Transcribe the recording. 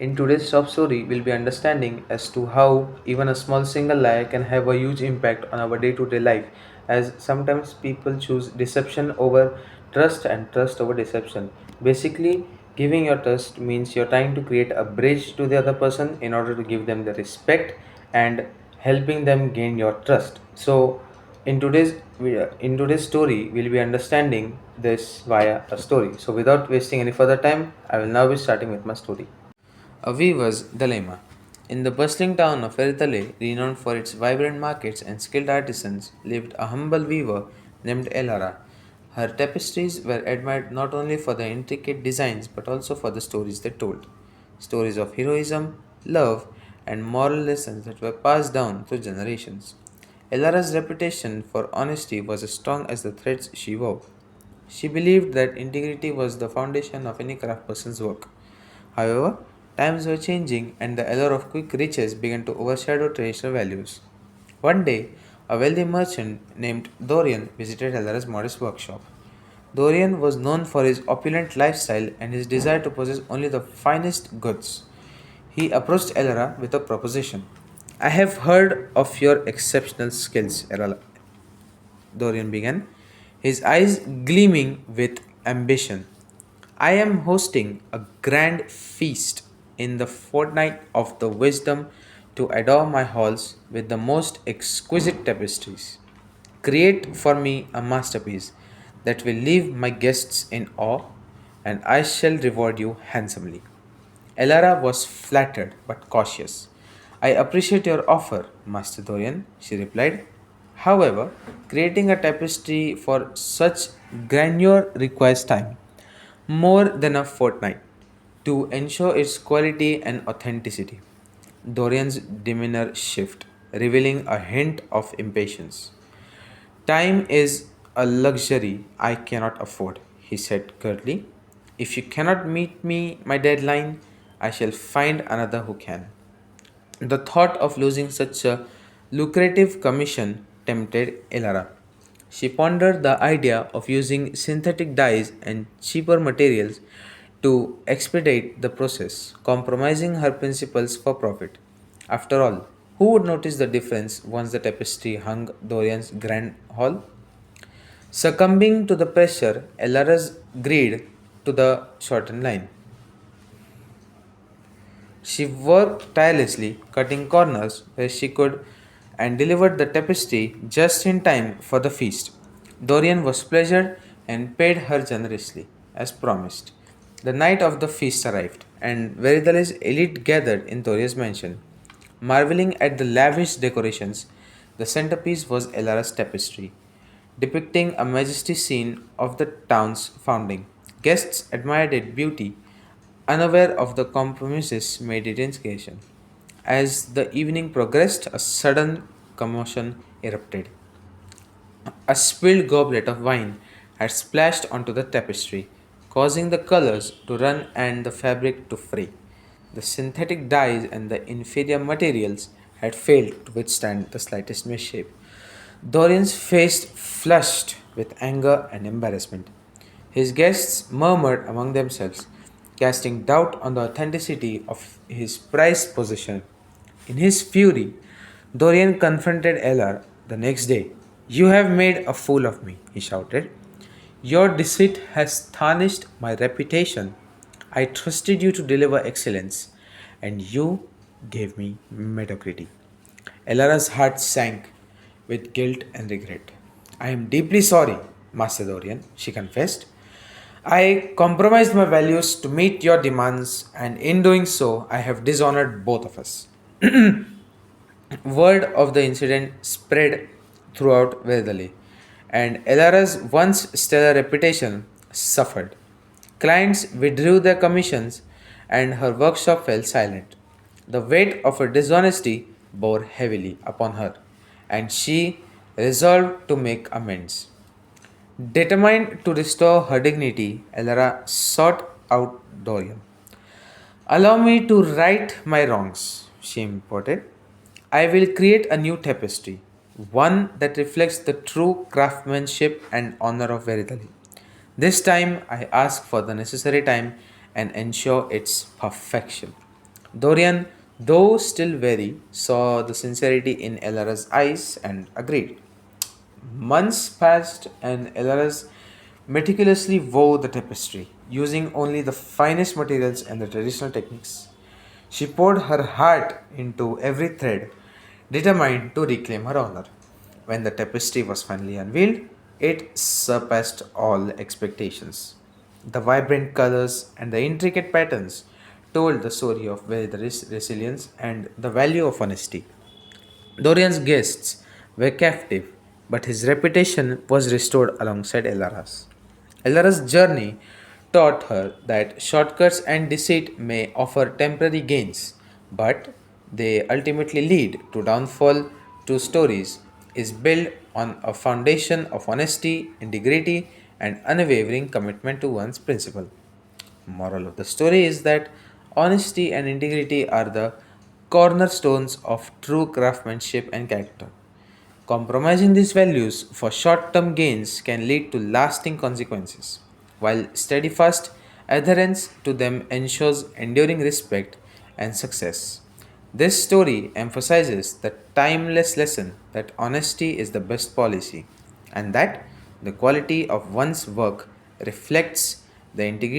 In today's top story, we'll be understanding as to how even a small single lie can have a huge impact on our day-to-day life, as sometimes people choose deception over trust and trust over deception. Basically, giving your trust means you're trying to create a bridge to the other person in order to give them the respect and helping them gain your trust. So, in today's story, we'll be understanding this via a story. So, without wasting any further time, I will now be starting with my story. A weaver's dilemma. In the bustling town of Eritale, renowned for its vibrant markets and skilled artisans, lived a humble weaver named Elara. Her tapestries were admired not only for their intricate designs but also for the stories they told. Stories of heroism, love, and moral lessons that were passed down through generations. Elara's reputation for honesty was as strong as the threads she wove. She believed that integrity was the foundation of any craftsperson's work. However, times were changing and the allure of quick riches began to overshadow traditional values. One day, a wealthy merchant named Dorian visited Elara's modest workshop. Dorian was known for his opulent lifestyle and his desire to possess only the finest goods. He approached Elara with a proposition. I have heard of your exceptional skills, Dorian began, his eyes gleaming with ambition. I am hosting a grand feast in the fortnight of the wisdom to adorn my halls with the most exquisite tapestries. Create for me a masterpiece that will leave my guests in awe, and I shall reward you handsomely. Elara was flattered but cautious. I appreciate your offer, Master Dorian, she replied. However, creating a tapestry for such grandeur requires time, more than a fortnight, to ensure its quality and authenticity. Dorian's demeanor shifted, revealing a hint of impatience. Time is a luxury I cannot afford, he said curtly. If you cannot meet me my deadline, I shall find another who can. The thought of losing such a lucrative commission tempted Elara. She pondered the idea of using synthetic dyes and cheaper materials to expedite the process, compromising her principles for profit. After all, who would notice the difference once the tapestry hung Dorian's grand hall? Succumbing to the pressure, Elara's agreed to the shortened line. She worked tirelessly, cutting corners where she could, and delivered the tapestry just in time for the feast. Dorian was pleased and paid her generously, as promised. The night of the feast arrived, and Veridale's elite gathered in Dorian's mansion. Marveling at the lavish decorations, the centerpiece was Elara's tapestry, depicting a majestic scene of the town's founding. Guests admired its beauty, unaware of the compromises made in its creation. As the evening progressed, a sudden commotion erupted. A spilled goblet of wine had splashed onto the tapestry, causing the colors to run and the fabric to fray. The synthetic dyes and the inferior materials had failed to withstand the slightest mishap. Dorian's face flushed with anger and embarrassment. His guests murmured among themselves, casting doubt on the authenticity of his prized possession. In his fury, Dorian confronted Elar the next day. You have made a fool of me, he shouted. Your deceit has tarnished my reputation. I trusted you to deliver excellence, and you gave me mediocrity. Elara's heart sank with guilt and regret. I am deeply sorry, Master Dorian, she confessed. I compromised my values to meet your demands, and in doing so, I have dishonored both of us. Word of the incident spread throughout Vedali, and Elara's once stellar reputation suffered. Clients withdrew their commissions, and her workshop fell silent. The weight of her dishonesty bore heavily upon her, and she resolved to make amends. Determined to restore her dignity, Elara sought out Dorian. Allow me to right my wrongs, she imported. I will create a new tapestry, one that reflects the true craftsmanship and honor of Veridali. This time I ask for the necessary time and ensure its perfection. Dorian, though still wary, saw the sincerity in Elara's eyes and agreed. Months passed, and Elaras meticulously wove the tapestry, using only the finest materials and the traditional techniques. She poured her heart into every thread, determined to reclaim her honor. When the tapestry was finally unveiled, it surpassed all expectations. The vibrant colors and the intricate patterns told the story of resilience and the value of honesty. Dorian's guests were captive, but his reputation was restored alongside Elara's. Elara's journey taught her that shortcuts and deceit may offer temporary gains, but they ultimately lead to downfall. Two stories is built on a foundation of honesty, integrity, and unwavering commitment to one's principle. Moral of the story is that honesty and integrity are the cornerstones of true craftsmanship and character. Compromising these values for short term gains can lead to lasting consequences, while steadfast adherence to them ensures enduring respect and success. This story emphasizes the timeless lesson that honesty is the best policy and that the quality of one's work reflects the integrity